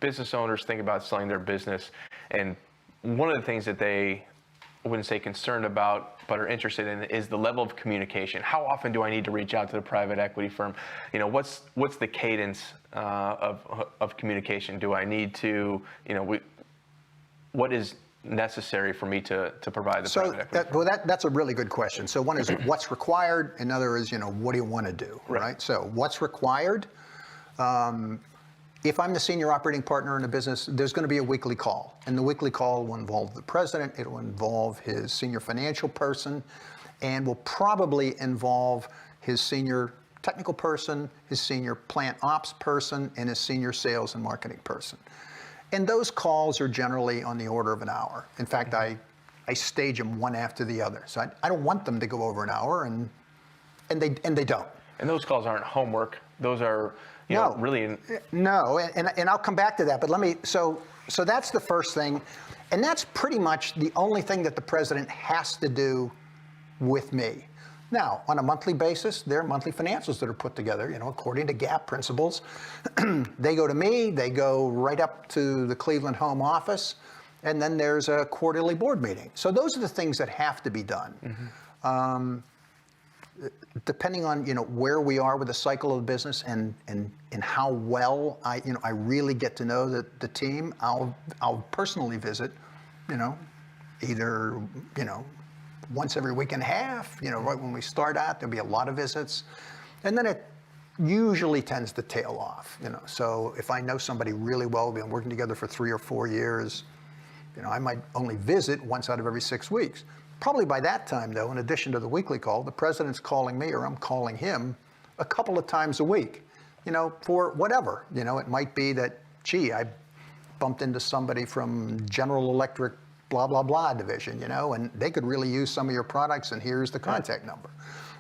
business owners think about selling their business, and one of the things that they, I wouldn't say concerned about, but are interested in is the level of communication. How often do I need to reach out to the private equity firm? You know, what's the cadence of communication? Do I need to, you know, what is necessary for me to provide the private equity firm? That's a really good question. So one is what's required, another is, you know, what do you want to do, right? So what's required? If I'm the senior operating partner in a business, there's going to be a weekly call. And the weekly call will involve the president, it will involve his senior financial person, and will probably involve his senior technical person, his senior plant ops person, and his senior sales and marketing person. And those calls are generally on the order of an hour. In fact, I stage them one after the other. So I don't want them to go over an hour, and they don't. And those calls aren't homework. Those are, you know, really. No, and I'll come back to that. But let me. So that's the first thing, and that's pretty much the only thing that the president has to do with me. Now, on a monthly basis, there are monthly financials that are put together, you know, according to GAAP principles. They go to me, they go right up to the Cleveland home office, and then there's a quarterly board meeting. So those are the things that have to be done. Mm-hmm. Depending on, you know, where we are with the cycle of the business and how well I really get to know the team, I'll personally visit, you know, either, you know, once every week and a half, you know, right when we start out, there'll be a lot of visits. And then it usually tends to tail off, you know. So if I know somebody really well, we've been working together for 3 or 4 years, you know, I might only visit once out of every 6 weeks. Probably by that time, though, in addition to the weekly call, the president's calling me or I'm calling him a couple of times a week, you know, for whatever. You know, it might be that, gee, I bumped into somebody from General Electric blah, blah, blah division, you know, and they could really use some of your products, and here's the contact number.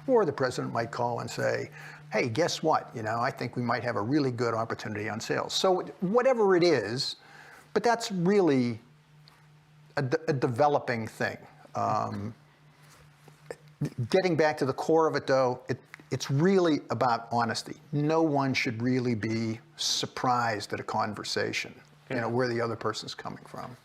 Or the president might call and say, hey, guess what? You know, I think we might have a really good opportunity on sales. So whatever it is, but that's really a developing thing. Getting back to the core of it, though, it's really about honesty. No one should really be surprised at a conversation, you know, where the other person's coming from.